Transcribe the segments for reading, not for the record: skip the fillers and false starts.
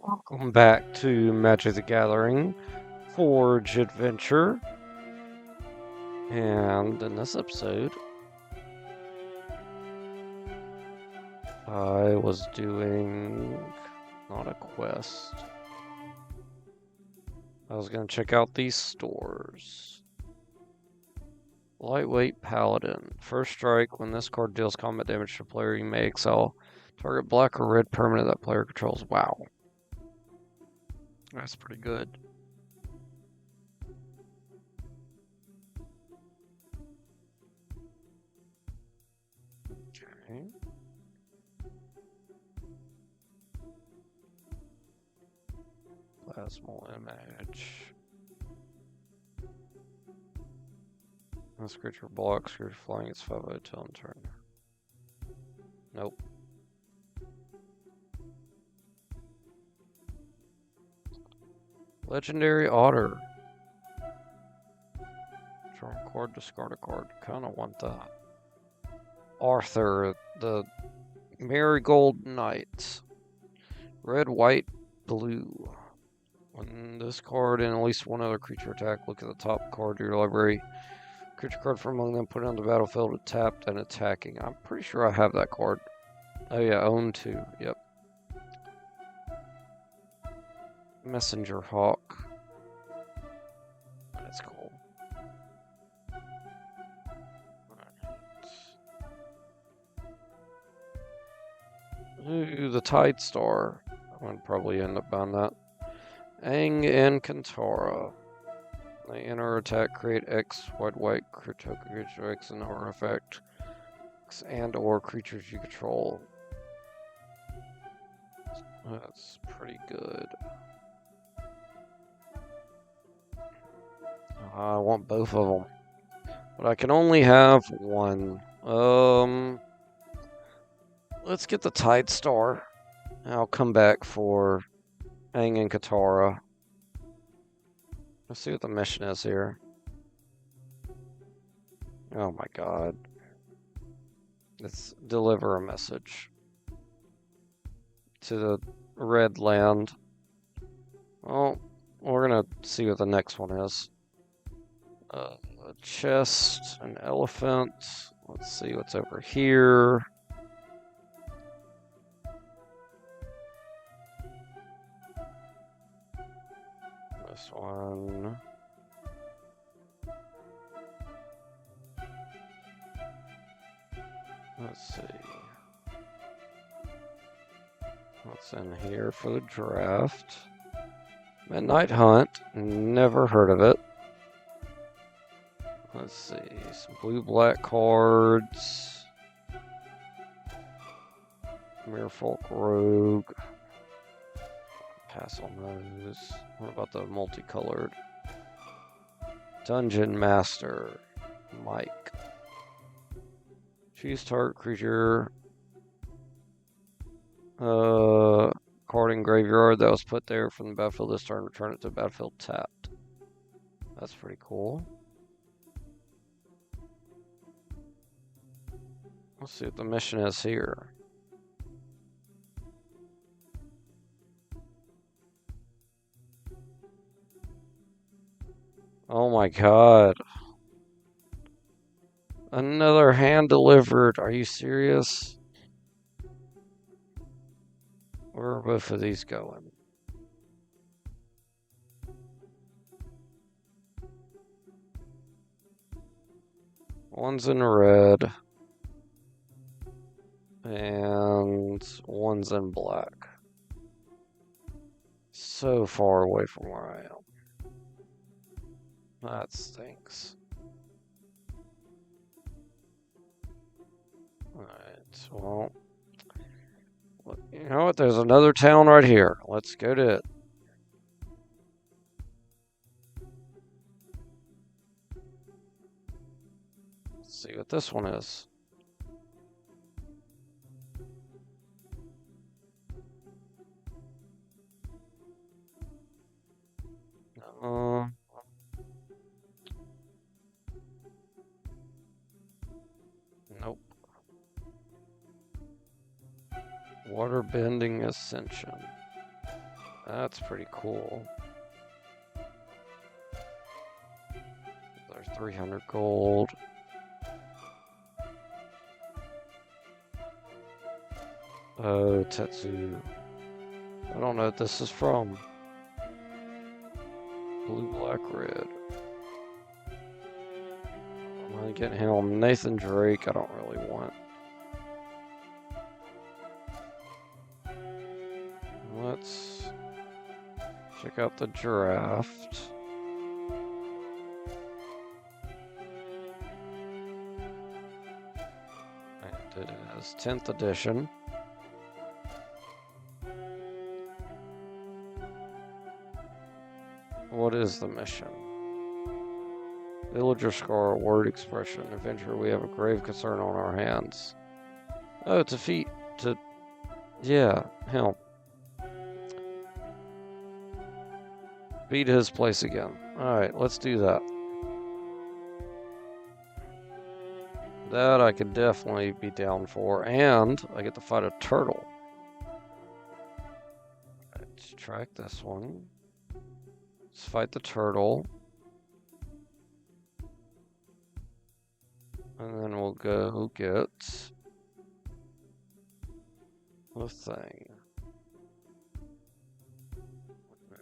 Welcome back to Magic the Gathering Forge Adventure. And in this episode, I was doing not a quest. I was going to check out these stores. Lightweight Paladin. First strike, when this card deals combat damage to a player, you may exile target black or red permanent that player controls. Wow. That's pretty good. Okay. Plasmal image. This creature blocks, you're flying its 5/0 till in turn. Nope. Legendary Otter. Draw a card, discard a card. Kinda want that. Arthur, the Marigold Knight. Red, white, blue. When this card and at least one other creature attack, look at the top card of your library. Creature card from among them, put it on the battlefield with tapped and attacking. I'm pretty sure I have that card. Oh yeah, own 2. Yep. Messenger Hawk. That's cool. Ooh, the Tide Star. I would probably end up buying that. Aang and Kantara. They enter attack, create X, white, creature X, and artifact X and or creatures you control. That's pretty good. I want both of them. But I can only have one. Let's get the Tide Star. I'll come back for Aang and Katara. Let's see what the mission is here. Oh my god. Let's deliver a message to the red land. Well, we're gonna see what the next one is. A chest, an elephant. Let's see what's over here. This one. Let's see. What's in here for the draft? Midnight Hunt. Never heard of it. Let's see. Some blue-black cards. Merfolk Rogue. Pass on those. What about the multicolored? Dungeon Master. Mike. Choose target creature. Card in graveyard that was put there from the battlefield this turn. Return it to the battlefield tapped. That's pretty cool. Let's see what the mission is here. Oh my god. Another hand delivered. Are you serious? Where are both of these going? One's in red. And one's in black. So far away from where I am. That stinks. Alright, well, you know what? There's another town right here. Let's go to it. Let's see what this one is. Nope. Waterbending Ascension. That's pretty cool. There's 300 gold. Oh, Tetsu. I don't know what this is from. Blue, black, red. I'm gonna get him. Nathan Drake, I don't really want. Let's check out the draft. And it is 10th edition. What is the mission? Villager score, word expression. Adventure, we have a grave concern on our hands. Oh, it's a feat to... Yeah, him. Beat his place again. Alright, let's do that. That I could definitely be down for. And I get to fight a turtle. Let's track this one. Let's fight the turtle. And then we'll go get the thing.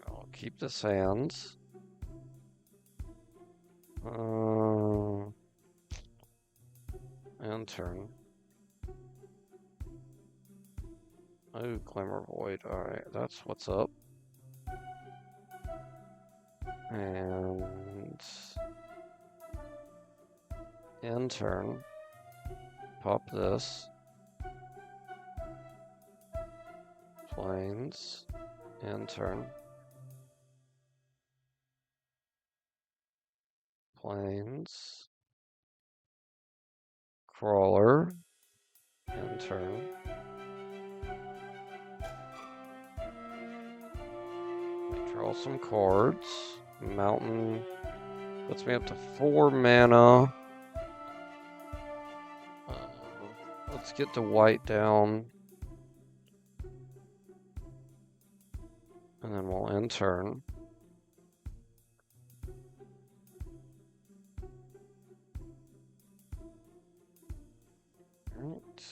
I'll keep this hands. And turn. Oh, Glimmer Void. Alright, that's what's up. And end turn. Pop this. Plains. End turn. Plains. Crawler. End turn. Draw some cards. Mountain puts me up to 4 mana. Let's get the white down. And then we'll end turn. Right.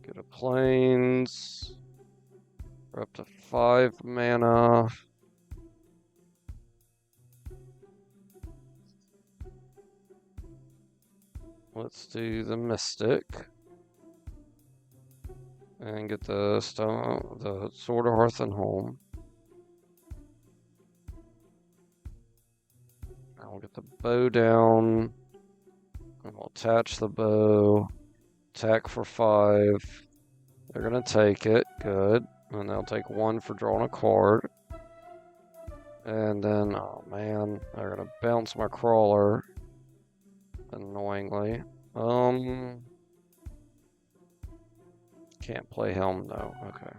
Get a plains. We're up to 5 mana. Let's do the Mystic. And get the stone, the Sword of Hearth and Home. I'll get the bow down. And we'll attach the bow. Attack for 5. They're gonna take it. Good. And they'll take 1 for drawing a card. And then, oh man, they're gonna bounce my crawler. Annoyingly. Can't play Helm though. Okay.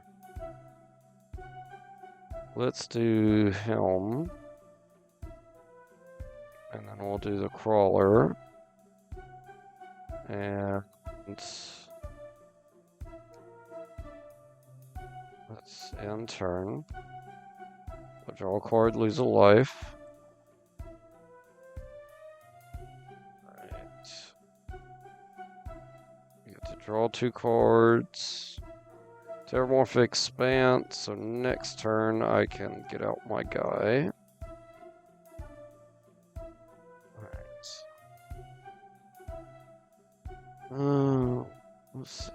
Let's do Helm. And then we'll do the crawler. And let's end turn. We'll draw a card, lose a life. Draw 2 cards. Terramorphic Expanse. So next turn I can get out my guy. Alright. Let's see.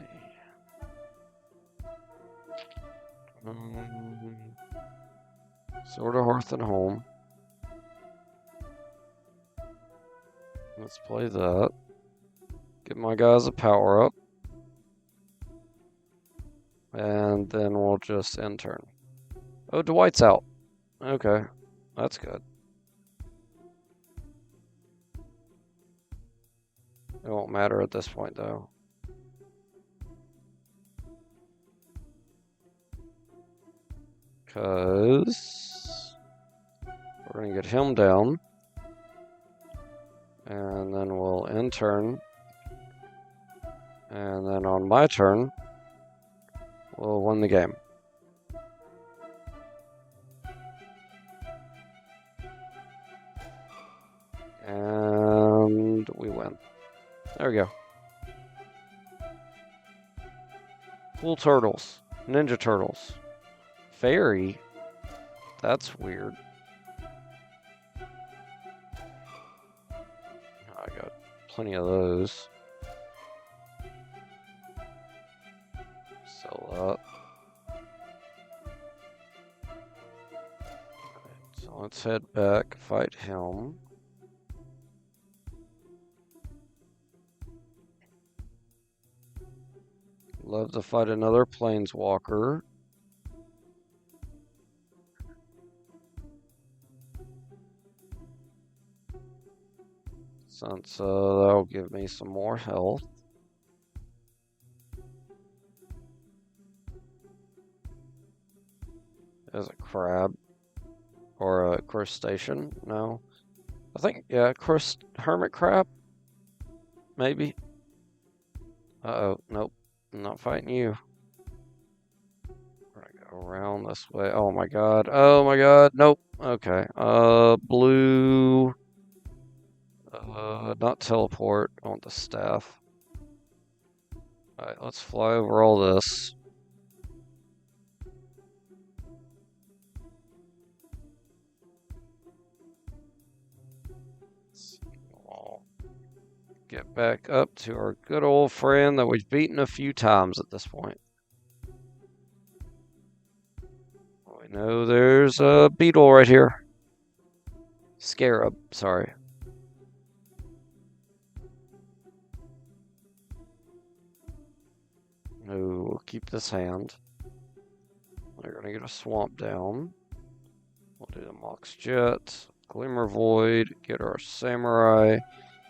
Sword of Hearth and Home. Let's play that. Get my guys a power up. And then we'll just end turn. Oh, Dwight's out. Okay, that's good. It won't matter at this point, though. Because we're going to get him down. And then we'll end turn. And then on my turn, we'll win the game. we win. There we go. Full turtles. Ninja turtles. Fairy? That's weird. I got plenty of those. Sell that. Alright, so let's head back, fight him. Love to fight another planeswalker. Since that'll give me some more health. There's a crab. Or a crustacean. No. I think, yeah, hermit crab? Maybe. Uh-oh, nope. I'm not fighting you. We're gonna go around this way. Oh my god. Oh my god. Nope. Okay. Blue. Not teleport. I want the staff. Alright, let's fly over all this. We'll get back up to our good old friend that we've beaten a few times at this point. We know there's a beetle right here. Scarab, sorry. No, we'll keep this hand. We're gonna get a swamp down. We'll do the Mox Jet, Glimmer Void, get our Samurai,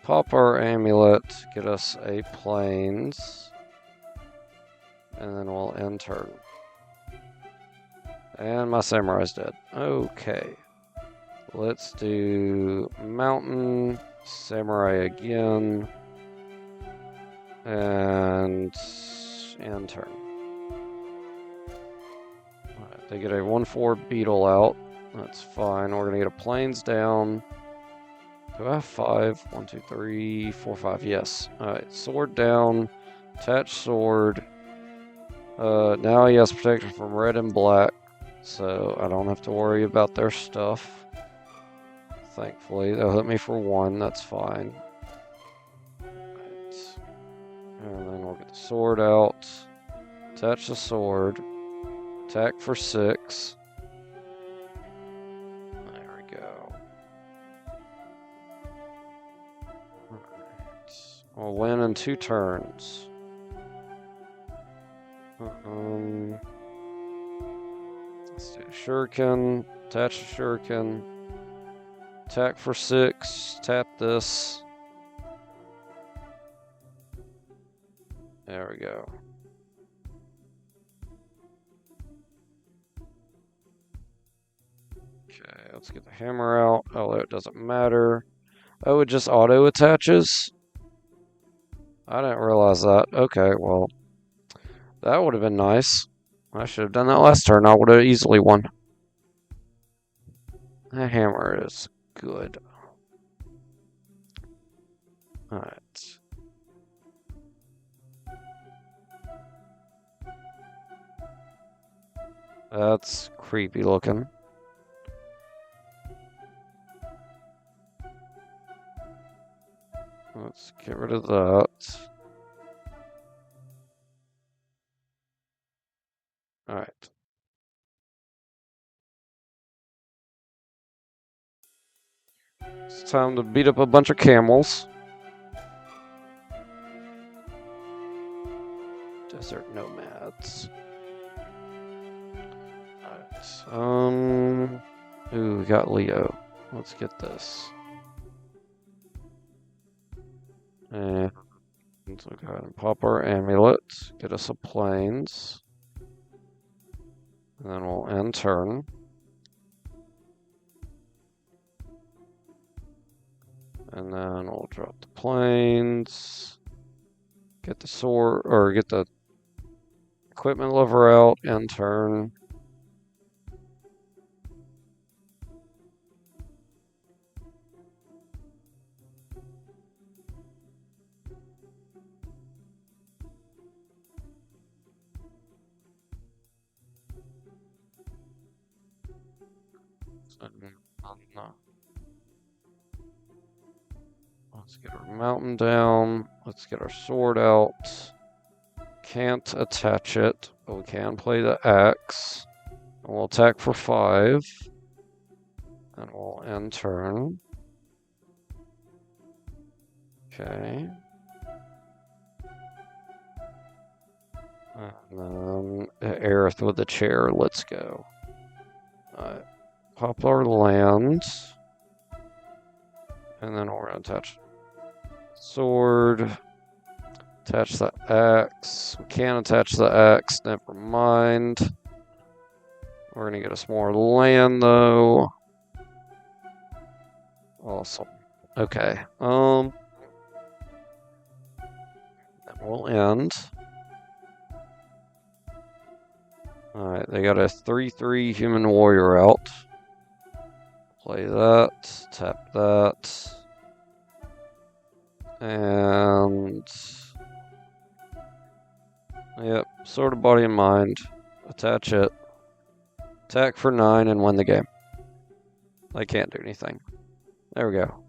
pop our Amulet, get us a Plains, and then we'll end turn. And my Samurai's dead. Okay. Let's do Mountain, Samurai again, and end turn. Alright, they get a 1/4 beetle out. That's fine. We're gonna get a plains down. Do I have 5? 1, 2, 3, 4, 5. Yes. Alright, sword down. Attach sword. Now he has protection from red and black, so I don't have to worry about their stuff. Thankfully, they'll hit me for 1. That's fine. Right. And then we'll get the sword out. Attach the sword. Attack for 6. There we go. Alright. We'll win in 2 turns. Let's do Shuriken. Attach the Shuriken. Attack for 6. Tap this. There we go. Okay, let's get the hammer out. Oh, it doesn't matter. Oh, it just auto attaches? I didn't realize that. Okay, well, that would have been nice. I should have done that last turn. I would have easily won. That hammer is good. Alright. That's creepy looking. Let's get rid of that. Alright. It's time to beat up a bunch of camels. Desert nomads. Alright. Ooh, we got Leo. Let's get this. And so go ahead and pop our amulet. Get us a plains. And then we'll end turn. And then we'll drop the plains. Get the sword, or get the equipment lever out, end turn. Let's get our mountain down. Let's get our sword out. Can't attach it, but we can play the axe. And we'll attack for 5. And we'll end turn. Okay. And then Aerith with the chair. Let's go. Alright. Pop our lands. And then we're going to attach sword. Attach the axe. We can't attach the axe. Never mind. We're going to get us more land, though. Awesome. Okay. Then we'll end. Alright, they got a 3/3 human warrior out. Play that. Tap that. And... Yep, sword of body and mind. Attach it. Attack for 9 and win the game. I can't do anything. There we go.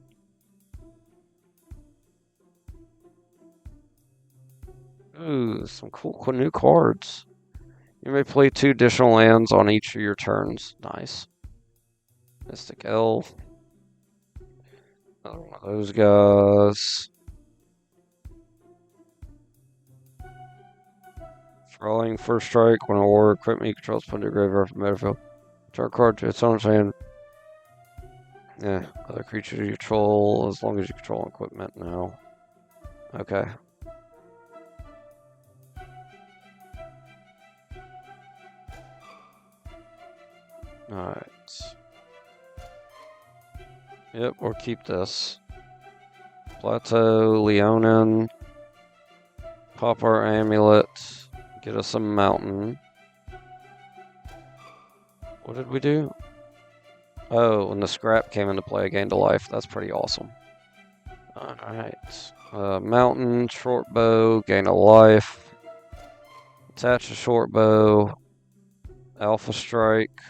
Ooh, some cool new cards. You may play 2 additional lands on each of your turns. Nice. Mystic Elf. Another one of those guys. Drawing first strike when a warrior equipment controls put into graveyard from battlefield. Draw card to its own hand. Yeah, other creatures you control as long as you control equipment now. Okay. Alright. Yep, or keep this. Plateau, Leonin. Pop our amulet. Get us a mountain. What did we do? Oh, when the scrap came into play, I gained a life. That's pretty awesome. Alright. Mountain, short bow, gain a life. Attach a short bow. Alpha strike.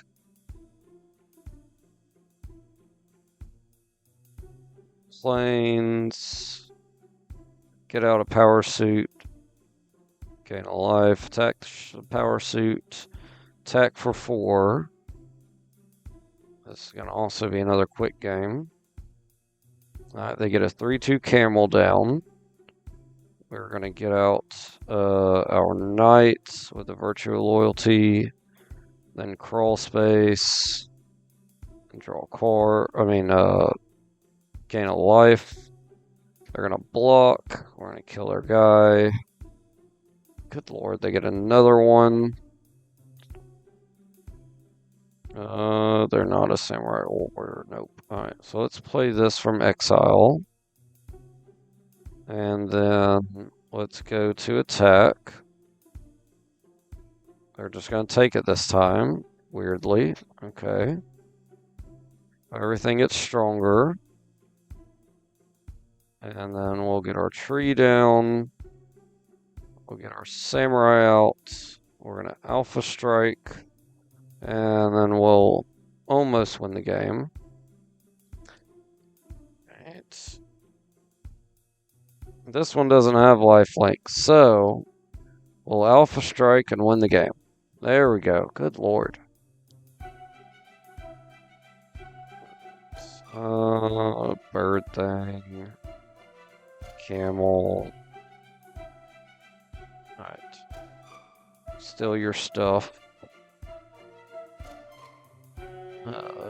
Planes. Get out a power suit. Gain a life. Attack the power suit. Attack for 4. This is going to also be another quick game. Alright, they get a 3/2 camel down. We're going to get out our knight with the virtue of loyalty. Then crawl space. And draw a card. Gain a life. They're going to block. We're going to kill their guy. Good lord, they get another one. They're not a samurai warrior. Nope. Alright, so let's play this from exile. And then let's go to attack. They're just going to take it this time. Weirdly. Okay. Everything gets stronger. And then we'll get our tree down. We'll get our samurai out. We're going to alpha strike. And then we'll almost win the game. Right. This one doesn't have lifelink, so we'll alpha strike and win the game. There we go. Good lord. Bird thing. Camel. Alright. Steal your stuff.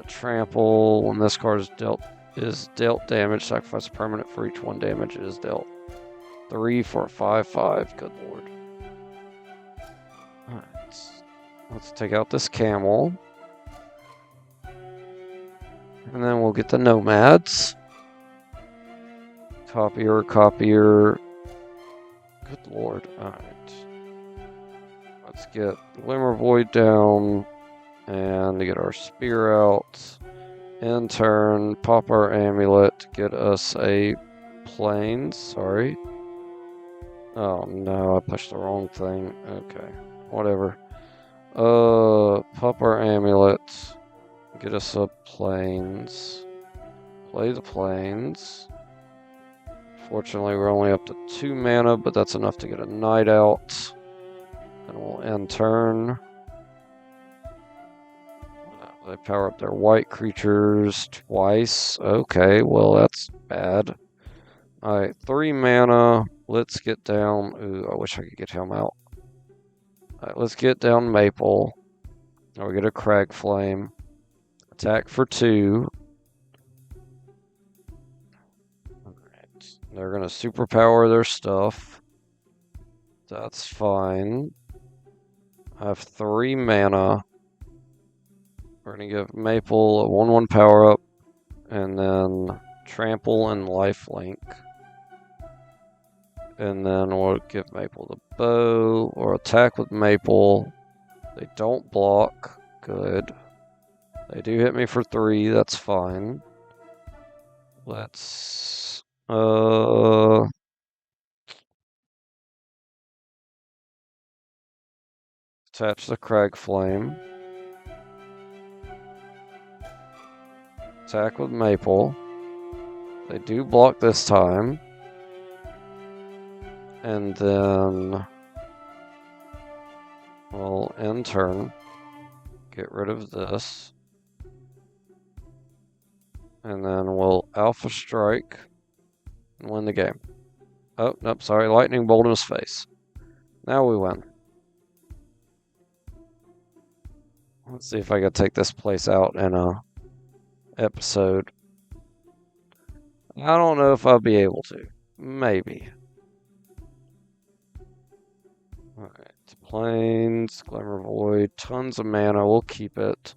Trample. When this card is dealt damage, sacrifice a permanent for each 1 damage it is dealt. 3 for a 5/5. Good lord. Alright. Let's take out this camel. And then we'll get the nomads. Copier. Good lord. Alright. Let's get Glimmer Void down. And to get our spear out. In turn, pop our amulet. Get us a plains. Sorry. Oh no, I pushed the wrong thing. Okay. Whatever. Pop our amulet. Get us a plains. Play the plains. Fortunately, we're only up to 2 mana, but that's enough to get a Night out. And we'll end turn. They power up their white creatures twice. Okay, well, that's bad. Alright, 3 mana. Let's get down. Ooh, I wish I could get him out. Alright, let's get down Maple. Or we get a Crag Flame. Attack for 2. They're going to superpower their stuff. That's fine. I have 3 mana. We're going to give Maple a 1/1 power up. And then Trample and Lifelink. And then we'll give Maple the bow. Or attack with Maple. They don't block. Good. They do hit me for 3. That's fine. Let's... attach the Crag Flame. Attack with Maple. They do block this time. And then we'll end turn. Get rid of this. And then we'll Alpha Strike and win the game. Oh, nope, sorry. Lightning Bolt in his face. Now we win. Let's see if I can take this place out in a episode. I don't know if I'll be able to. Maybe. Alright, Plains, Glimmer Void, tons of mana, we'll keep it.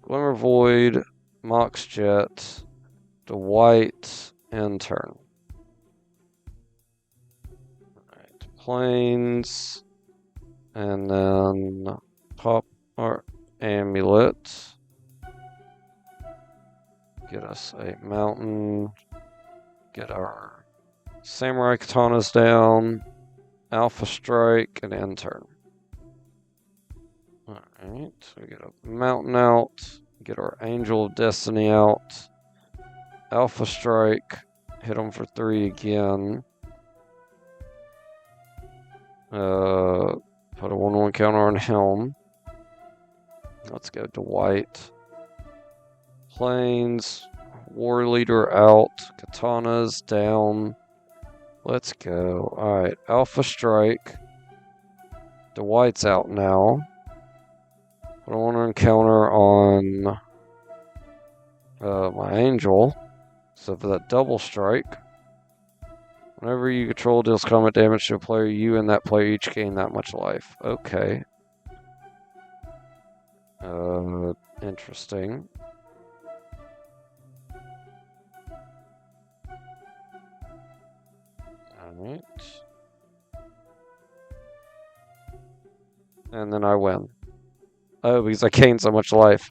Glimmer Void, Mox Jet, the white, and turn. Alright, Plains, and then pop our Amulet. Get us a mountain. Get our Samurai Katanas down. Alpha Strike and end turn. Alright, we get a mountain out. Get our Angel of Destiny out. Alpha Strike. Hit them for 3 again. Put a 1/1 counter on Helm. Let's go to white. Plains. War Leader out. Katanas down. Let's go. Alright, Alpha Strike. The white's out now. I don't want to encounter on my Angel. So for that double strike, whenever you control deals combat damage to a player, you and that player each gain that much life. Okay. Interesting. Alright. And then I win. Oh, because I gained so much life.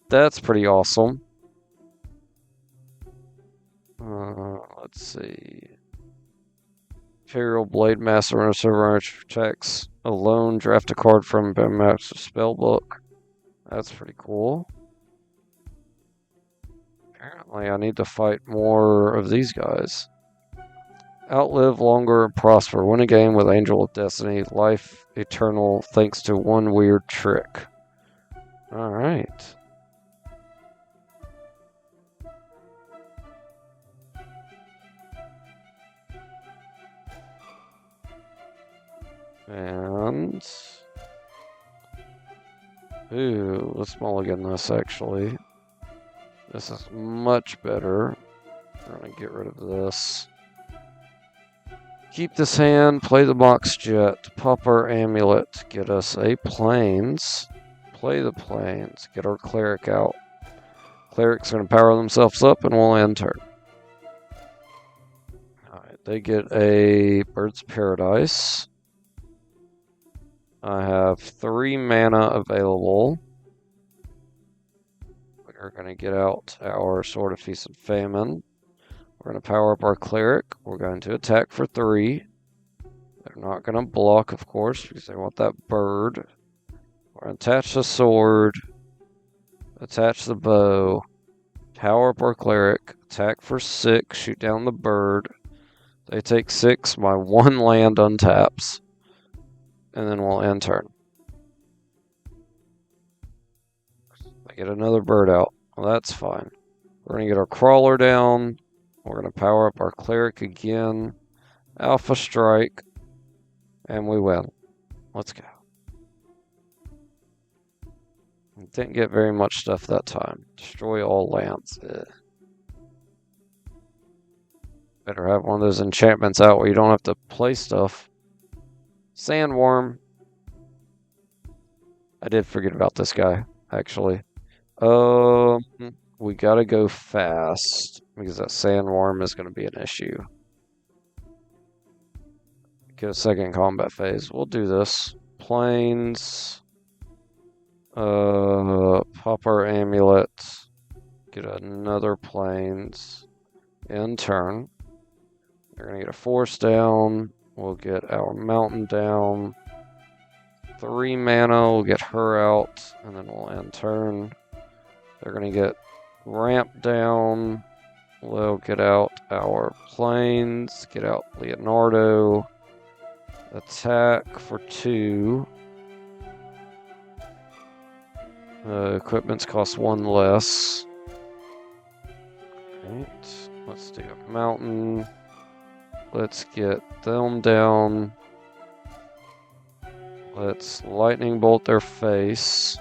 That's pretty awesome. Let's see. Imperial Blade Master on a server checks alone. Draft a card from Master Spellbook. That's pretty cool. Apparently, I need to fight more of these guys. Outlive longer and prosper. Win a game with Angel of Destiny. Life eternal thanks to one weird trick. Alright. And... ooh, let's mulligan this actually. This is much better. We're gonna get rid of this. Keep this hand, play the Mox Jet, pop our Amulet, get us a Plains, play the Plains, get our Cleric out. Cleric's going to power themselves up and we'll end turn. Alright, they get a Bird's Paradise. I have 3 mana available. We're going to get out our Sword of Feast and Famine. We're going to power up our Cleric. We're going to attack for 3. They're not going to block, of course, because they want that bird. We're going to attach the sword. Attach the bow. power up our cleric, attack for 6, shoot down the bird. They take 6, my 1 land untaps, and then we'll end turn. I get another bird out. Well, that's fine. We're going to get our crawler down. We're going to power up our cleric again. Alpha strike. And we win. Let's go. Didn't get very much stuff that time. Destroy all lands. Better have one of those enchantments out where you don't have to play stuff. Sandworm. I did forget about this guy, actually. We gotta go fast because that sandworm is gonna be an issue. Get a second combat phase. We'll do this. Plains. Pop our amulet. Get another plains. End turn. They're gonna get a force down. We'll get our mountain down. 3 mana. We'll get her out, and then we'll end turn. They're gonna get ramp down. We'll get out our plains. Get out Leonardo. Attack for 2. Equipments cost 1 less. Alright, let's do a mountain. Let's get them down. Let's lightning bolt their face.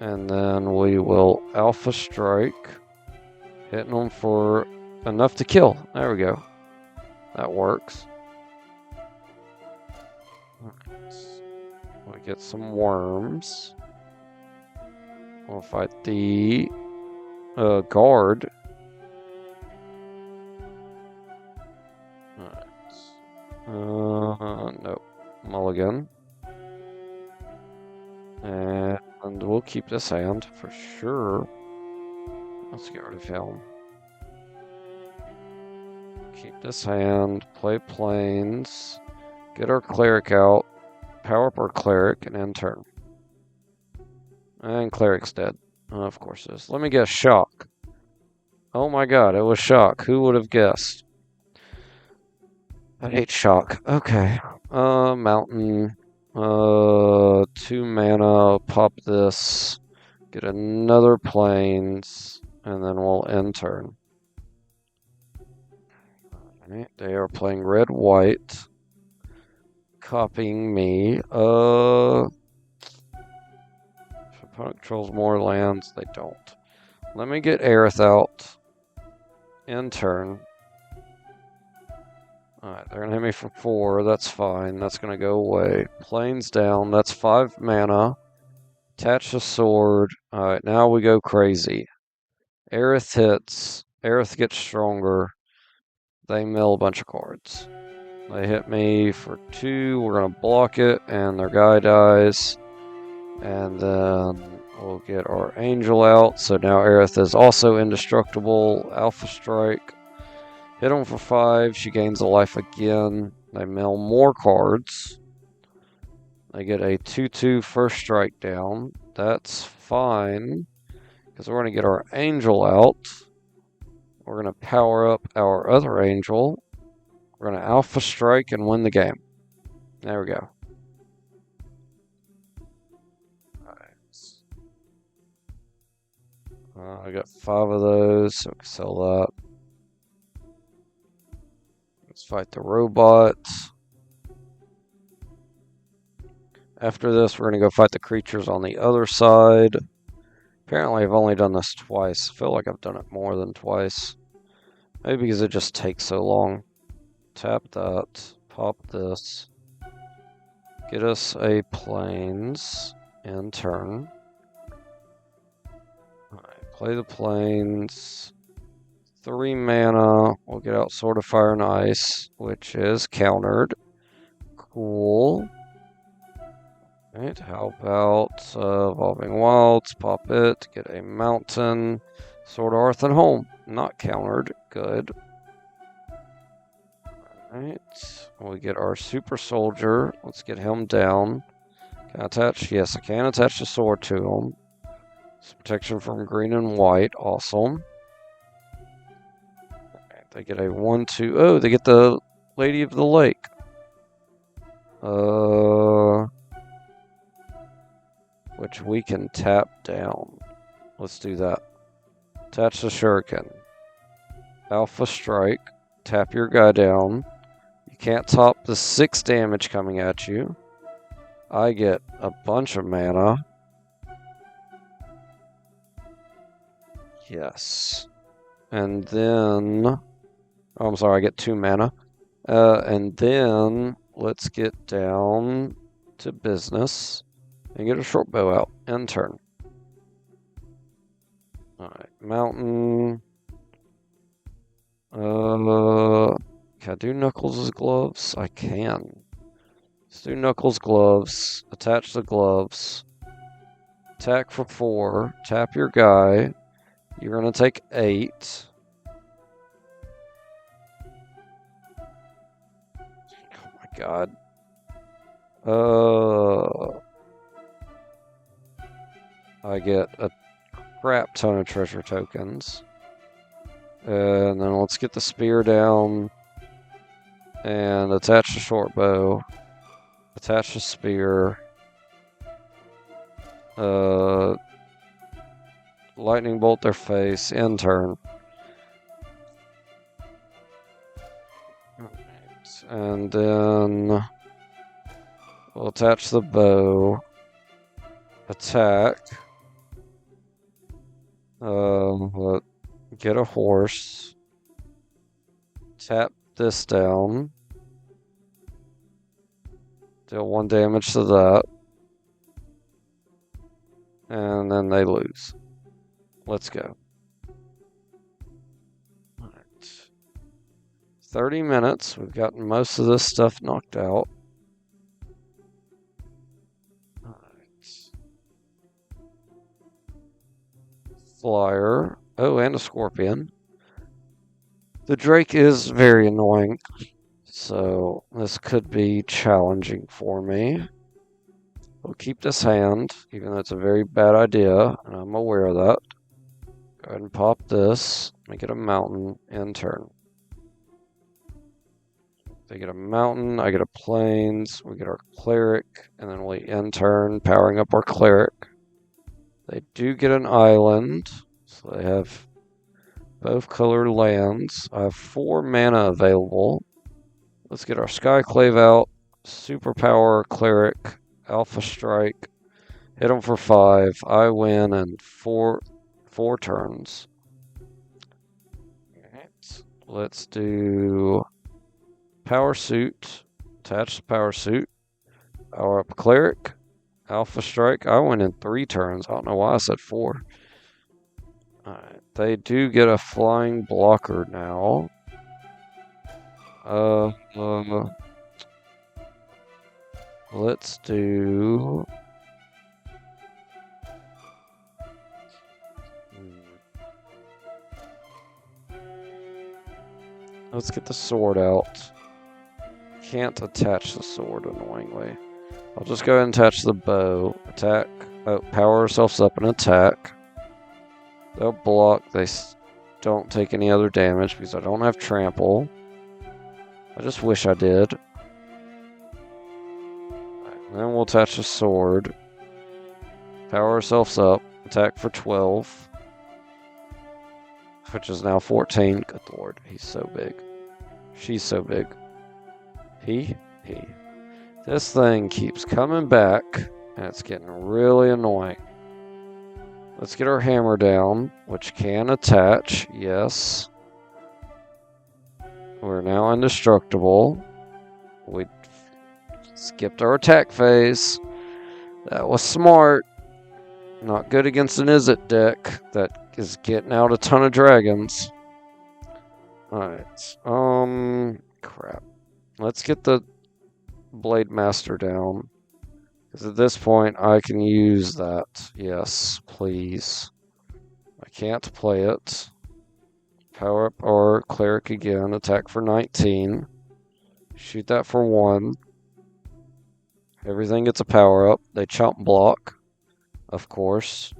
And then we will alpha strike. Hitting them for enough to kill. There we go. That works. We get some worms. We'll fight the guard. Alright. Nope. Mulligan. And we'll keep this hand for sure. Let's get rid of him. Keep this hand. Play plains. Get our cleric out. Power up our cleric and end turn. And cleric's dead. Of course it is. Let me guess. Shock. Oh my god, it was shock. Who would have guessed? I hate shock. Okay. Mountain. 2 mana. Pop this. Get another plains. And then we'll end turn. Alright, they are playing red-white. Copying me. If opponent controls more lands, they don't. Let me get Aerith out. End turn. Alright, they're going to hit me for 4. That's fine. That's going to go away. Plains down. That's 5 mana. Attach the sword. Alright, now we go crazy. Aerith hits. Aerith gets stronger. They mill a bunch of cards. They hit me for 2. We're going to block it, and their guy dies. And then we'll get our angel out. So now Aerith is also indestructible. Alpha strike. Hit him for 5. She gains a life again. They mill more cards. They get a 2/2 first strike down. That's fine. Because we're going to get our angel out. We're going to power up our other angel. We're going to alpha strike and win the game. There we go. Alright. I got 5 of those, so we can sell that. Let's fight the robots. After this, we're going to go fight the creatures on the other side. Apparently, I've only done this twice. I feel like I've done it more than twice. Maybe because it just takes so long. Tap that. Pop this. Get us a plains. End turn. Alright, play the plains. 3 mana. We'll get out Sword of Fire and Ice, which is countered. Cool. Alright, how about Evolving Wilds? Pop it. Get a mountain. Sword of Earth and Home. Not countered. Good. Alright. We get our super soldier. Let's get him down. Can I attach? Yes, I can attach the sword to him. Protection from green and white. Awesome. They get a 1-2. Oh, they get the Lady of the Lake. Which we can tap down. Let's do that. Attach the Shuriken. Alpha Strike. Tap your guy down. You can't top the 6 damage coming at you. I get a bunch of mana. Yes. And then... Oh, I'm sorry, I get 2 mana. And then let's get down to business and get a short bow out. End turn. Alright, mountain. Can I do Knuckles' gloves? I can. Let's do Knuckles' gloves. Attach the gloves. Attack for 4. Tap your guy. You're gonna take 8. Oh my god. I get a crap ton of treasure tokens. And then let's get the spear down. And attach the short bow. Attach the spear. Lightning bolt their face. End turn. And then we'll attach the bow. Attack. Get a horse. Tap this down. Deal 1 damage to that. And then they lose. Let's go. Alright. 30 minutes. We've gotten most of this stuff knocked out. Alright. Flyer. Oh, and a scorpion. The Drake is very annoying, so this could be challenging for me. We'll keep this hand, even though it's a very bad idea, and I'm aware of that. Go ahead and pop this. Make it a mountain. End turn. They get a mountain, I get a plains, we get our cleric, and then we end turn, powering up our cleric. They do get an island, so they have both colored lands. I have 4 mana available. Let's get our Skyclave out. Superpower, Cleric, Alpha Strike. Hit them for 5. I win in 4 turns. Alright. Let's do Power Suit. Attach the Power Suit. Power up Cleric. Alpha Strike. I win in 3 turns. I don't know why I said 4. Alright, they do get a flying blocker now. Let's do... Let's get the sword out. Can't attach the sword, annoyingly. I'll just go ahead and attach the bow. Attack. Oh, power ourselves up and attack. They'll block. They don't take any other damage because I don't have trample. I just wish I did. Right, then we'll attach the sword. Power ourselves up. Attack for 12. Which is now 14. Good lord. He's so big. She's so big. He. This thing keeps coming back. And it's getting really annoying. Let's get our hammer down, which can attach, yes. We're now indestructible. We skipped our attack phase. That was smart. Not good against an Izzet deck that is getting out a ton of dragons. Alright, crap. Let's get the Blade Master down. Because at this point, I can use that. Yes, please. I can't play it. Power up our Cleric again. Attack for 19. Shoot that for 1. Everything gets a power up. They chump block, of course.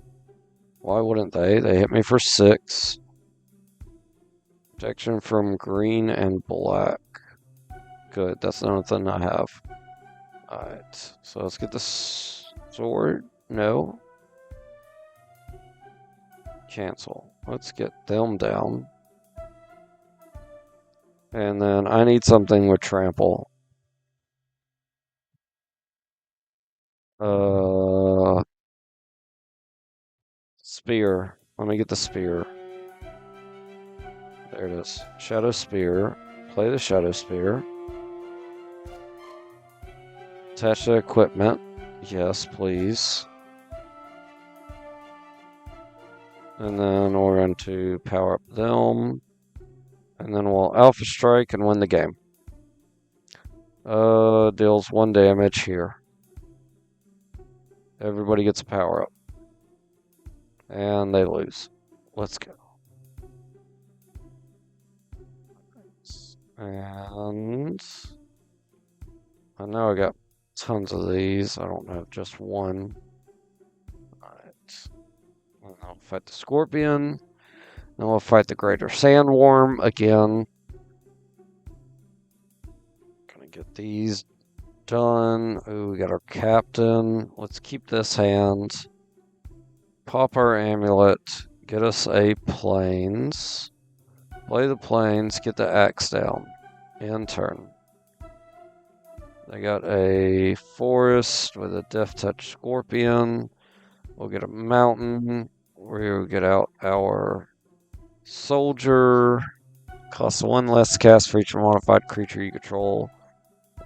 Why wouldn't they? They hit me for 6. Protection from green and black. Good, that's nothing I have. Alright, so let's get the sword. No. Cancel. Let's get them down. And then I need something with trample. Spear. Let me get the spear. There it is. Shadow Spear. Play the Shadow Spear. Attach the equipment. Yes, please. And then we're going to power up them. And then we'll Alpha Strike and win the game. Deals 1 damage here. Everybody gets a power up. And they lose. Let's go. And I know I got tons of these. I don't have just one. Alright. And I'll fight the Scorpion. Then we'll fight the Greater Sandworm again. Gonna get these done. Ooh, we got our Captain. Let's keep this hand. Pop our Amulet. Get us a Plains. Play the Plains. Get the Axe down. End turn. They got a Forest with a Death Touch Scorpion. We'll get a Mountain. We'll get out our Soldier. Costs 1 less cast for each modified creature you control,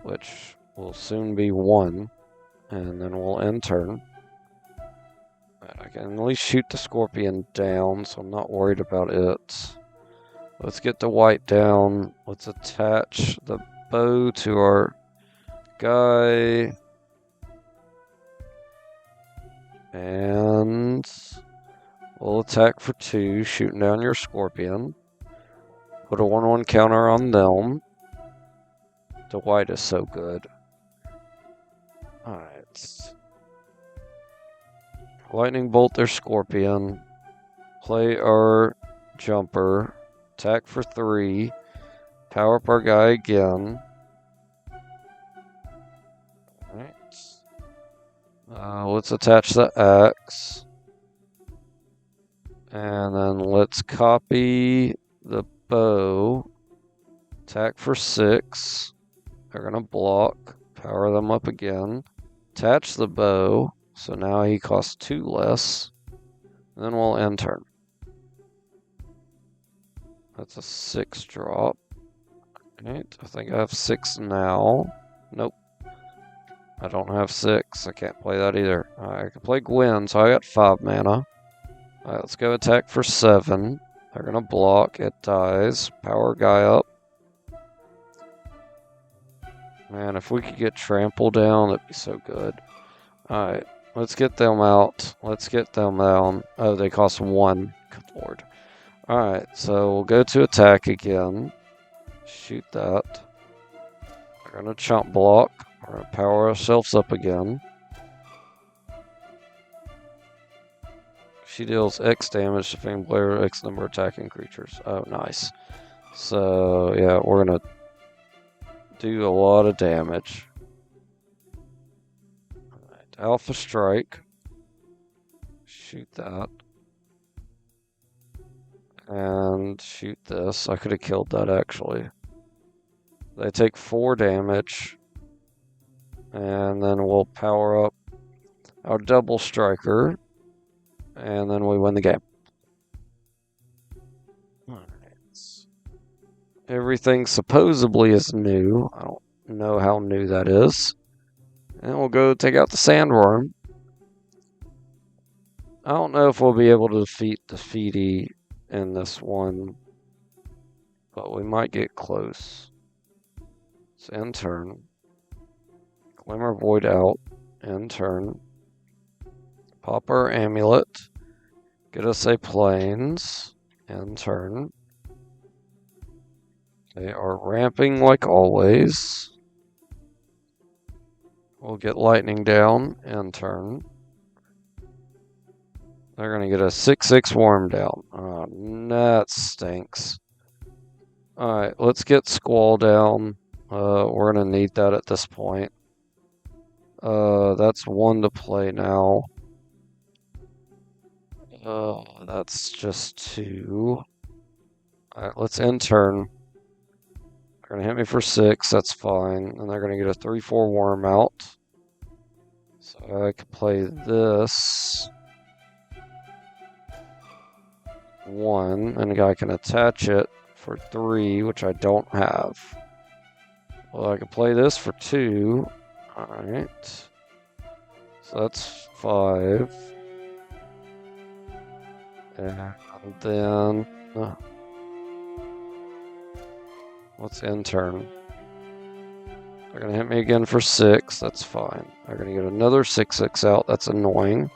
which will soon be 1. And then we'll end turn. I can at least shoot the Scorpion down, so I'm not worried about it. Let's get the white down. Let's attach the bow to our guy. And we'll attack for 2, shooting down your Scorpion. Put a 1/1 counter on them. The white is so good. Alright. Lightning Bolt their Scorpion. Play our Jumper. Attack for 3. Power up our guy again. Alright. Let's attach the axe. And then let's copy the bow. Attack for 6. They're going to block. Power them up again. Attach the bow. So now he costs 2 less. Then we'll end turn. That's a 6 drop. Right, I think I have 6 now. Nope. I don't have 6. I can't play that either. I can play Gwen, so I got 5 mana. Alright, let's go attack for 7. They're going to block. It dies. Power guy up. Man, if we could get Trample down, that'd be so good. Alright, let's get them out. Let's get them down. Oh, they cost 1. Good lord. Alright, so we'll go to attack again. Shoot that. We're going to chump block. We're going to power ourselves up again. She deals X damage to famed player, X number of attacking creatures. Oh, nice. So, yeah, we're going to do a lot of damage. Alright, Alpha Strike. Shoot that. And shoot this. I could have killed that, actually. They take 4 damage. And then we'll power up our double striker. And then we win the game. Alright. Everything supposedly is new. I don't know how new that is. And we'll go take out the Sandworm. I don't know if we'll be able to defeat the Feety in this one. But we might get close. It's end turn. Glimmer Void out. End turn. Pop our Amulet. Get us a Plains. End turn. They are ramping like always. We'll get Lightning down. End turn. They're gonna get a 6/6 worm down. Oh, that stinks. Alright, let's get Squall down. We're gonna need that at this point. That's 1 to play now. That's just 2. Alright, let's end turn. They're gonna hit me for 6, that's fine. And they're gonna get a 3/4 worm out. So I could play this. 1, and a guy can attach it for 3, which I don't have. Well, I can play this for 2. Alright. So that's 5. And then... what's end turn? They're going to hit me again for 6. That's fine. They're going to get another 6/6 out. That's annoying.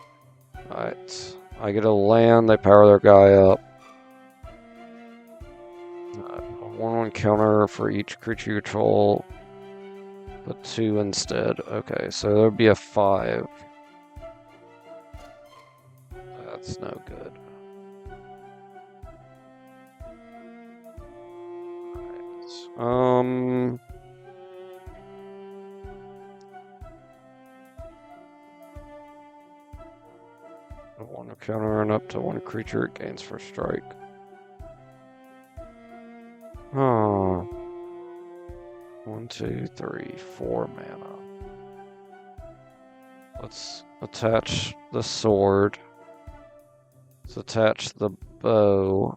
Alright. I get a land. They power their guy up. A 1/1 counter for each creature you control. But 2 instead. Okay, so there'll be a 5. That's no good. Alright. I want to counter and up to 1 creature it gains for strike. Oh. 1, 2, 3, 4 mana. Let's attach the sword. Let's attach the bow.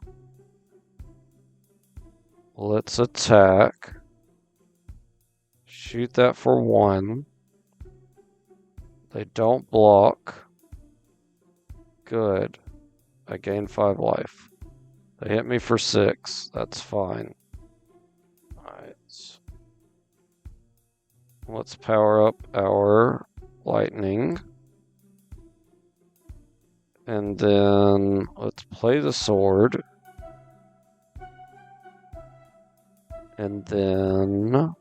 Let's attack. Shoot that for 1. They don't block. Good. I gain 5 life. They hit me for 6. That's fine. Alright. Let's power up our lightning. And then let's play the sword. And then...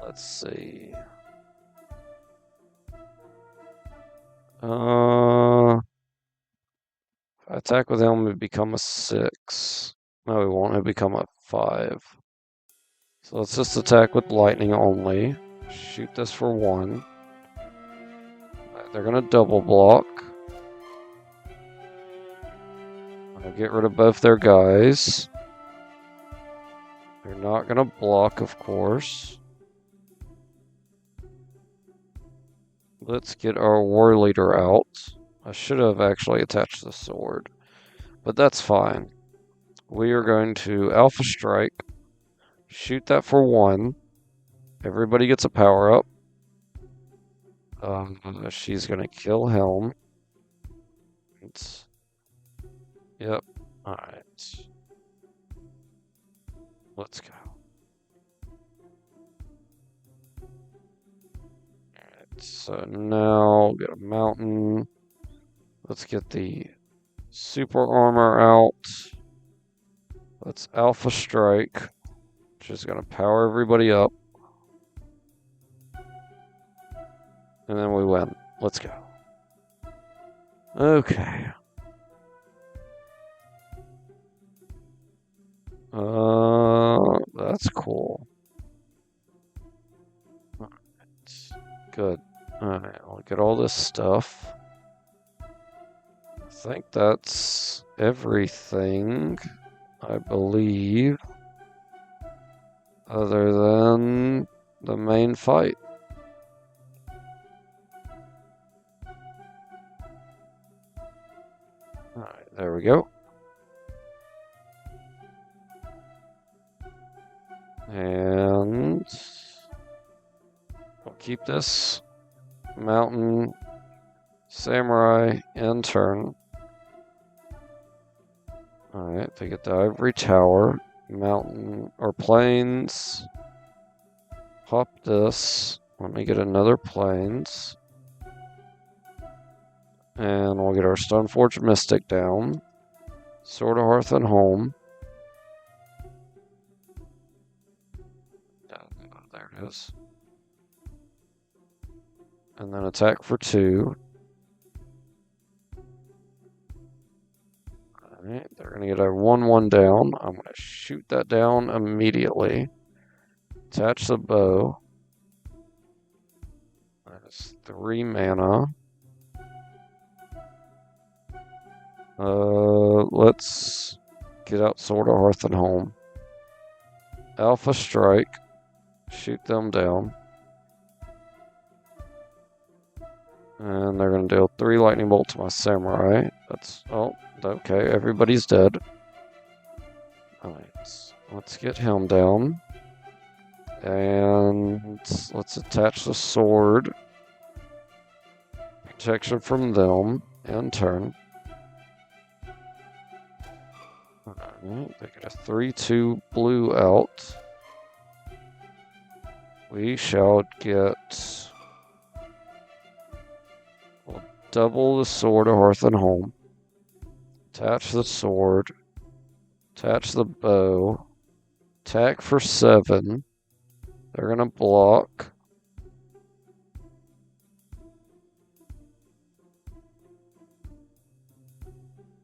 let's see... if I attack with him, it become a 6. No, it won't. It'll become a 5. So let's just attack with lightning only. Shoot this for 1. They're gonna double block. I'll get rid of both their guys. They're not gonna block, of course. Let's get our war leader out. I should have actually attached the sword, but that's fine. We are going to Alpha Strike, shoot that for 1. Everybody gets a power up. She's gonna kill Helm. Yep. Alright. Let's go. Alright, so now get a mountain. Let's get the super armor out. Let's Alpha Strike, which is gonna power everybody up. And then we win. Let's go. Okay. That's cool. Alright. Good. Alright, I'll get all this stuff. I think that's everything, I believe, other than the main fight. Alright, there we go. And I'll keep this mountain samurai end turn. Alright, they get the ivory tower, mountain or plains. Pop this. Let me get another plains. And we'll get our Stoneforge Mystic down. Sword of Hearth and Home. There it is. And then attack for 2. Alright, they're going to get a 1/1 down. I'm going to shoot that down immediately. Attach the bow. That's 3 mana. Let's get out Sword of Hearth and Home. Alpha Strike. Shoot them down. And they're going to deal 3 lightning bolts to my samurai. That's, oh, okay, everybody's dead. Alright, let's get him down. And let's attach the sword. Protection from them. And turn. Alright, they get a 3/2 blue out. We shall get... We'll double the Sword of Hearth and Home. Attach the sword. Attach the bow. Attack for 7. They're gonna block.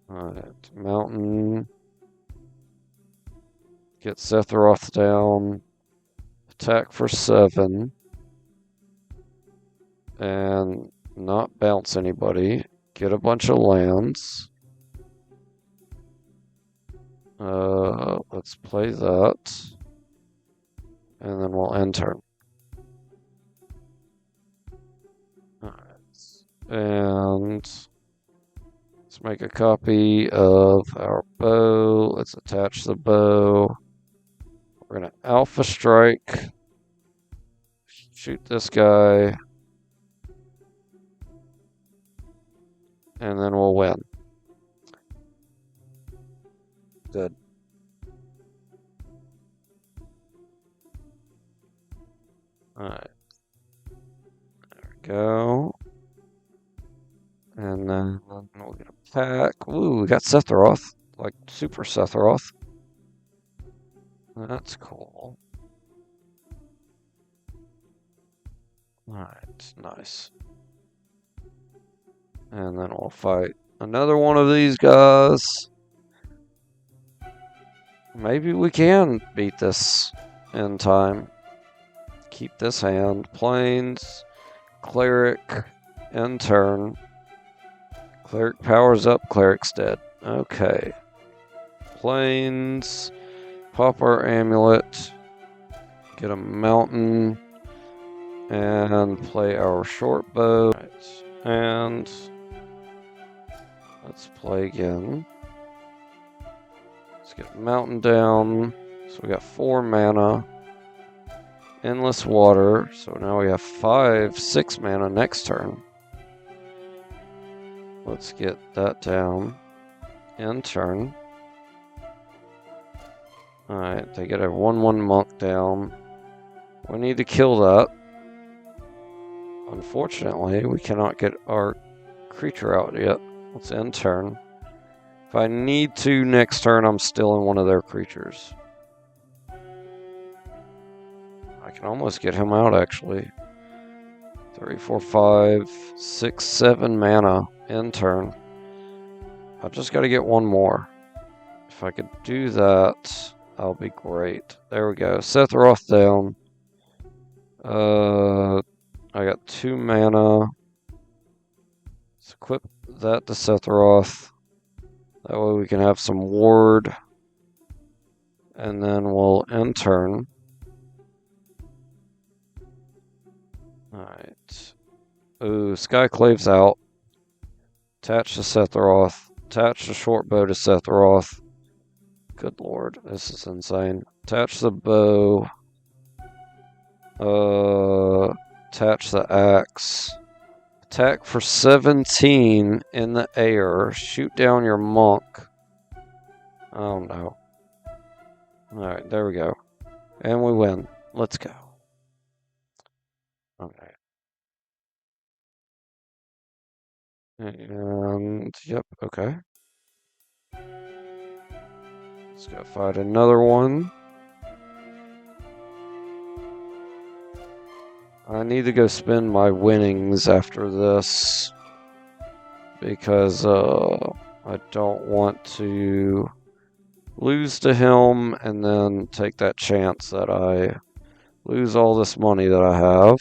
Alright, Mountain. Get Sephiroth down. Attack for 7. And not bounce anybody. Get a bunch of lands. Let's play that. And then we'll end turn. Alright. And let's make a copy of our bow. Let's attach the bow. We're going to Alpha Strike. Shoot this guy. And then we'll win. Good. Alright. There we go. And then we'll get a pack. Ooh, we got Sephiroth. Like Super Sephiroth. That's cool. Alright, nice. And then we'll fight another one of these guys. Maybe we can beat this in time. Keep this hand. Plains, Cleric, end turn. Cleric powers up, Cleric's dead. Okay. Plains, pop our amulet, get a mountain, and play our short bow. Right. And let's play again. Let's get a mountain down. So we got 4 mana. Endless water. So now we have 6 mana next turn. Let's get that down. End turn. Alright, they get a 1/1 monk down. We need to kill that. Unfortunately, we cannot get our creature out yet. Let's end turn. If I need to next turn, I'm still in one of their creatures. I can almost get him out, actually. 3, 4, 5, 6, 7 mana. End turn. I've just got to get one more. If I could do that, that'll be great. There we go. Sephiroth down. I got 2 mana. Let's equip that to Sephiroth. That way we can have some ward. And then we'll end turn. Alright. Ooh, Skyclave's out. Attach to Sephiroth. Attach the short bow to Sephiroth. Good lord, this is insane. Attach the bow. Attach the axe. Attack for 17 in the air. Shoot down your monk. Oh no. Alright, there we go. And we win. Let's go. Okay. And, yep, okay. Let's go fight another one. I need to go spend my winnings after this because I don't want to lose to him and then take that chance that I lose all this money that I have.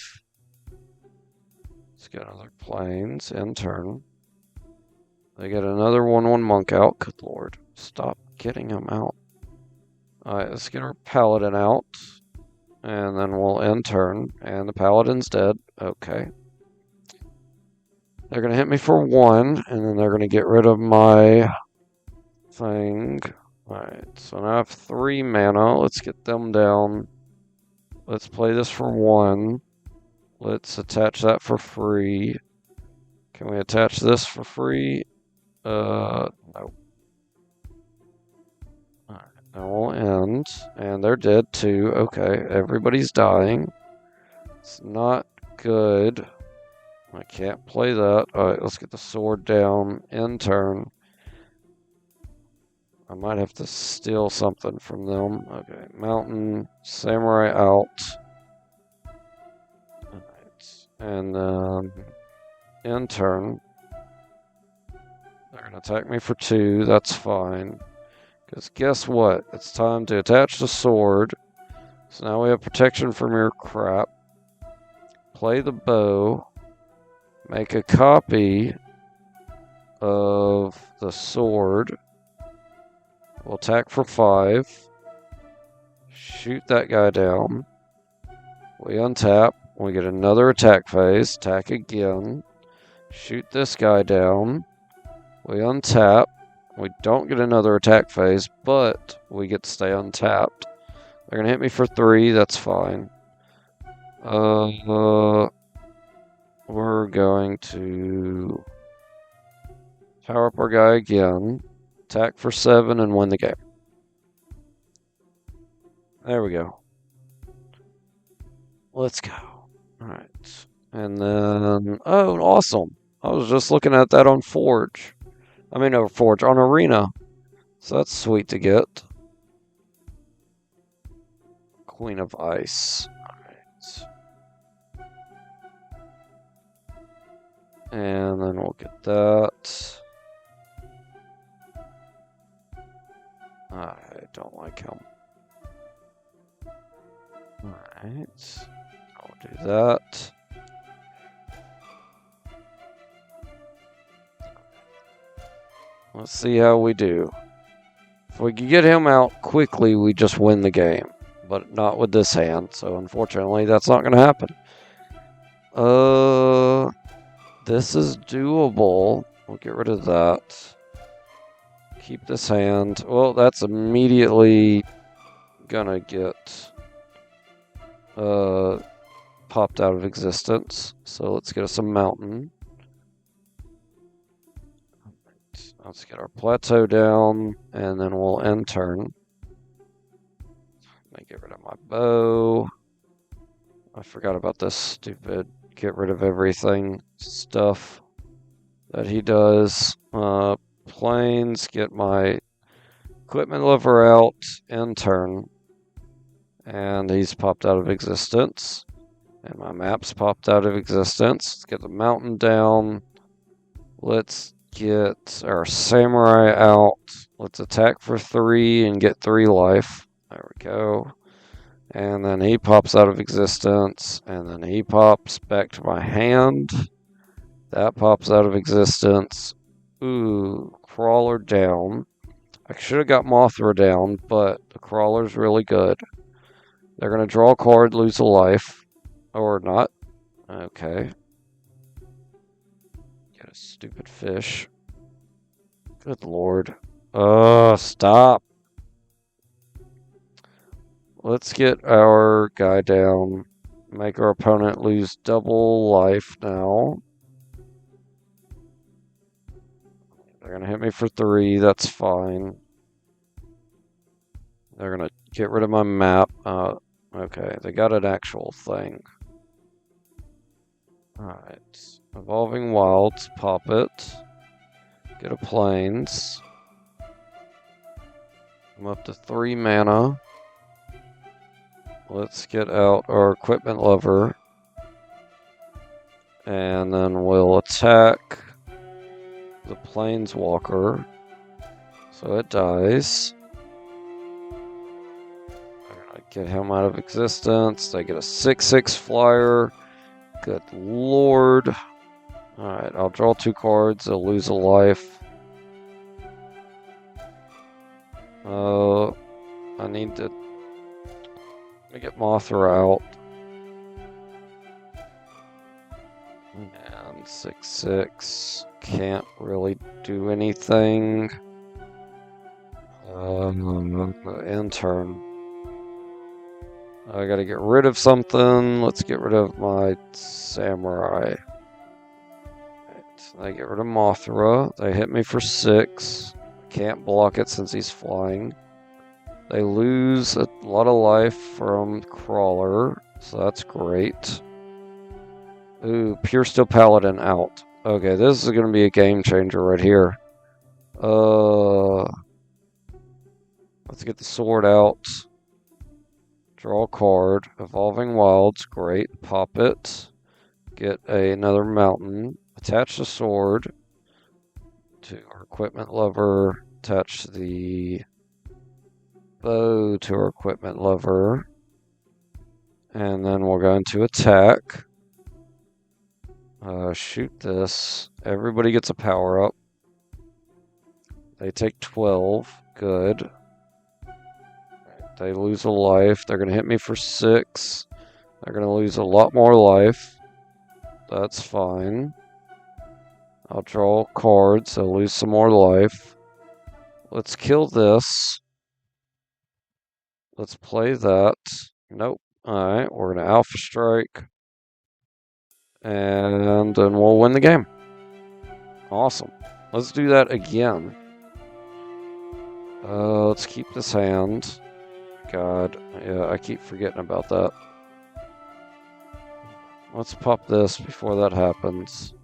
Let's get another planes in turn. They get another 1/1 monk out. Good lord. Stop getting him out. Alright, let's get our paladin out. And then we'll end turn. And the paladin's dead. Okay. They're going to hit me for 1. And then they're going to get rid of my thing. Alright, so now I have 3 mana. Let's get them down. Let's play this for 1. Let's attach that for free. Can we attach this for free? No. Alright, now we'll end. And they're dead too. Okay, everybody's dying. It's not good. I can't play that. Alright, let's get the sword down. End turn. I might have to steal something from them. Okay, mountain, samurai out. Alright, and then end turn. They're going to attack me for 2. That's fine. Because guess what? It's time to attach the sword. So now we have protection from your crap. Play the bow. Make a copy of the sword. We'll attack for 5. Shoot that guy down. We untap. We get another attack phase. Attack again. Shoot this guy down. We untap. We don't get another attack phase, but we get to stay untapped. They're going to hit me for 3. That's fine. We're going to power up our guy again. Attack for 7 and win the game. There we go. Let's go. Alright. And then... Oh, awesome. I was just looking at that on Forge. Forge, on Arena. So that's sweet to get. Queen of Ice. Alright. And then we'll get that. I don't like him. Alright. I'll do that. Let's see how we do. If we can get him out quickly, we just win the game. But not with this hand, so unfortunately that's not going to happen. This is doable. We'll get rid of that. Keep this hand. Well, that's immediately gonna get popped out of existence. So let's get us a mountain. Let's get our plateau down, and then we'll end turn. Let me get rid of my bow. I forgot about this stupid get rid of everything stuff that he does. Planes, get my equipment lever out, end turn. And he's popped out of existence. And my map's popped out of existence. Let's get the mountain down. Let's get our samurai out. Let's attack for 3 and get 3 life. There we go. And then he pops out of existence. And then he pops back to my hand. That pops out of existence. Ooh, crawler down. I should have got Mothra down, but the crawler's really good. They're going to draw a card, lose a life. Or not. Okay. Get a stupid fish. Good lord. Stop. Let's get our guy down. Make our opponent lose double life now. They're going to hit me for 3. That's fine. They're going to get rid of my map. Okay, they got an actual thing. Alright. Evolving Wilds. Pop it. Get a Plains. I'm up to 3 mana. Let's get out our equipment lever. And then we'll attack the Planeswalker. So it dies. They're gonna get him out of existence. They get a 6/6 flyer. Good lord. Alright, I'll draw 2 cards. They'll lose a life. I need to get Mothra out. And 6/6 can't really do anything. End turn. I gotta get rid of something. Let's get rid of my Samurai. Right. I get rid of Mothra. They hit me for 6. Can't block it since he's flying. They lose a lot of life from Crawler, so that's great. Ooh, Pure Steel Paladin out. Okay, this is gonna be a game changer right here. Let's get the sword out. Draw a card. Evolving Wilds, great. Pop it. Get another mountain. Attach the sword to our equipment lever. Attach the bow to our equipment lever. And then we're going to attack. Shoot this. Everybody gets a power up. They take 12. Good. They lose a life. They're going to hit me for 6. They're going to lose a lot more life. That's fine. I'll draw cards. They'll lose some more life. Let's kill this. Let's play that. Nope. Alright, we're going to Alpha Strike. And then we'll win the game. Awesome. Let's do that again. Let's keep this hand. God, yeah, I keep forgetting about that. Let's pop this before that happens.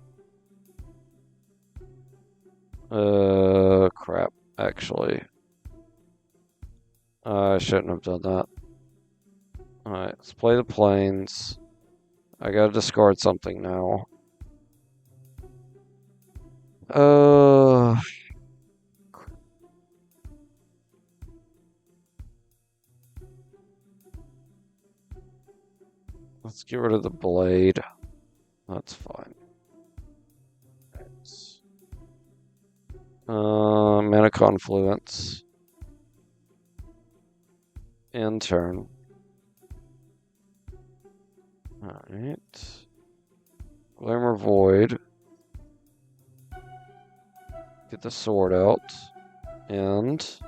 Crap, actually. I shouldn't have done that. Alright, let's play the planes. I gotta discard something now. Let's get rid of the blade. That's fine. Mana Confluence. End turn. Alright. Glimmer Void. Get the sword out. And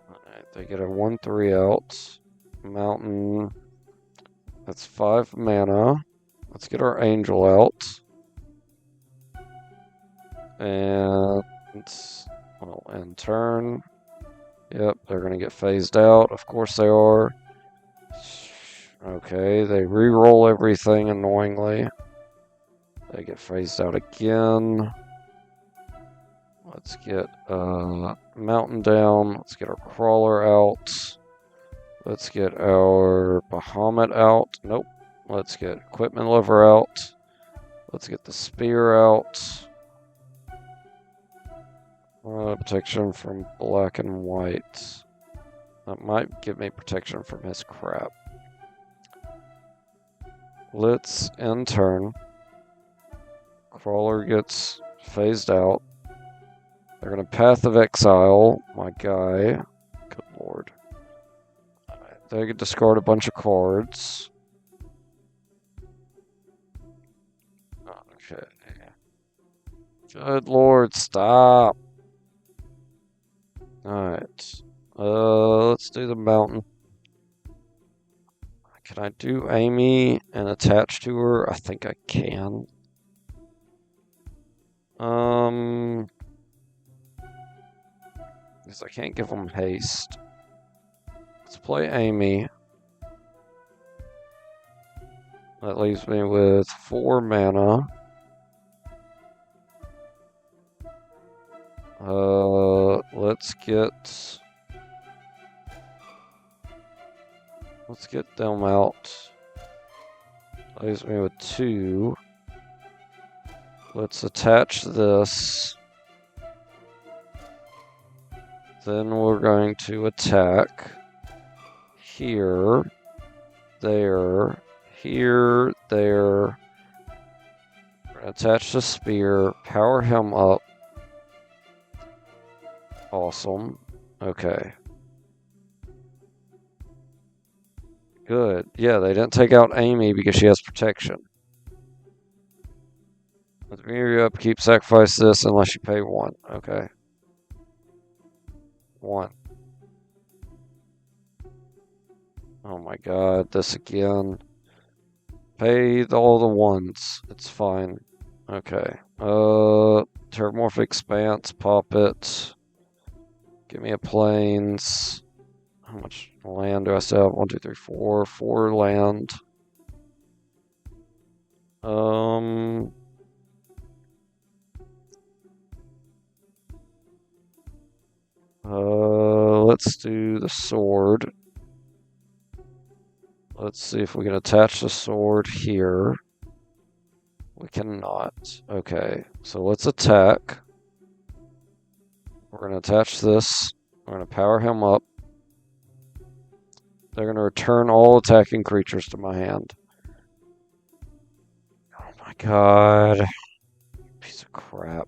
alright, they get a 1/3 out. Mountain. That's 5 mana. Let's get our angel out. And well, end turn. Yep, they're gonna get phased out. Of course they are. Okay, they re-roll everything annoyingly. They get phased out again. Let's get mountain down. Let's get our crawler out. Let's get our Bahamut out. Nope. Let's get equipment lever out. Let's get the spear out. Protection from black and white. That might give me protection from his crap. Let's end turn. Crawler gets phased out. They're going to Path of Exile my guy. Good lord. Alright, they could discard a bunch of cards. Okay. Good lord, stop. Alright. Let's do the mountain. Can I do Amy and attach to her? I think I can. Because I can't give them haste. Let's play Amy. That leaves me with 4 mana. Let's get them out. Leaves me with 2. Let's attach this. Then we're going to attack here, there, here, there. We're going to attach the spear, power him up. Awesome. Okay. Good. Yeah, they didn't take out Amy because she has protection. Let's mirror you up, keep sacrifice this unless you pay 1. Okay. 1. Oh my god, this again. Pay all the 1s. It's fine. Okay. Terramorphic Expanse, pop it. Give me a plains. How much land do I still have? 1, 2, 3, 4. 4 land. Let's do the sword. Let's see if we can attach the sword here. We cannot. Okay, so let's attack. We're going to attach this. We're going to power him up. They're going to return all attacking creatures to my hand. Oh my god. Piece of crap.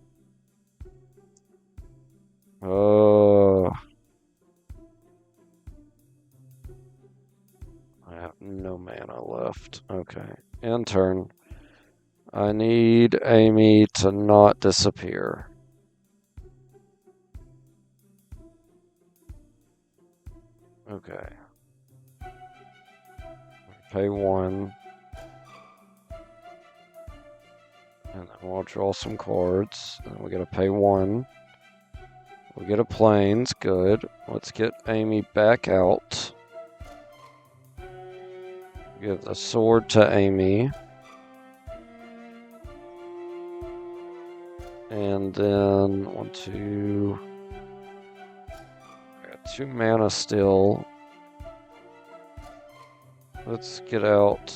Oh. I have no mana left. Okay. End turn. I need Amy to not disappear. Okay. Pay 1. And then we'll draw some cards. And we gotta pay 1. We get a plains. Good. Let's get Amy back out. Give the sword to Amy. And then 1, 2. I got 2 mana still. Let's get out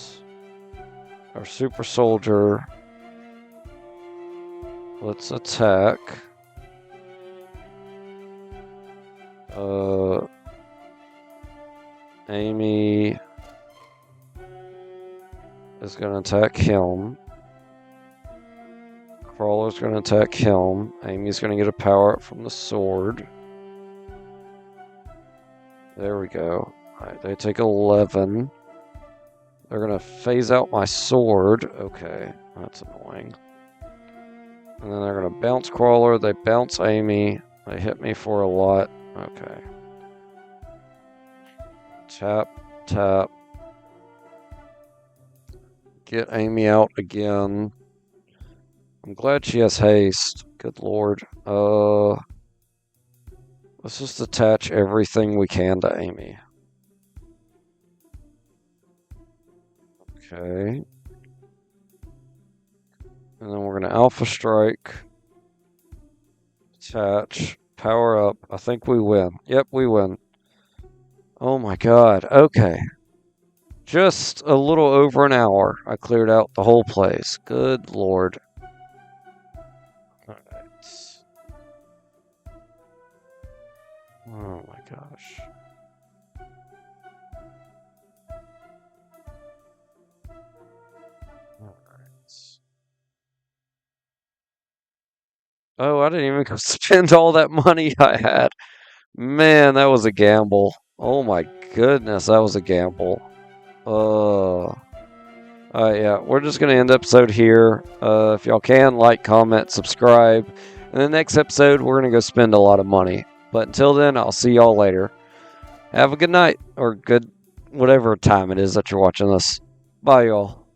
our super soldier. Let's attack. Amy is going to attack him. Crawler's going to attack him. Amy's going to get a power up from the sword. There we go. Alright, they take 11. They're going to phase out my sword. Okay, that's annoying. And then they're going to bounce Crawler. They bounce Amy. They hit me for a lot. Okay. Tap, tap. Get Amy out again. I'm glad she has haste. Good lord. Let's just attach everything we can to Amy. Okay. And then we're going to Alpha Strike. Attach. Power up. I think we win. Yep, we win. Oh my god. Okay. Just a little over an hour. I cleared out the whole place. Good lord. Alright. Oh my gosh. Alright. Oh, I didn't even go spend all that money I had. Man, that was a gamble. Oh my goodness, that was a gamble. Yeah, we're just going to end the episode here. If y'all can, like, comment, subscribe. In the next episode, we're going to go spend a lot of money. But until then, I'll see y'all later. Have a good night, or good whatever time it is that you're watching this. Bye, y'all.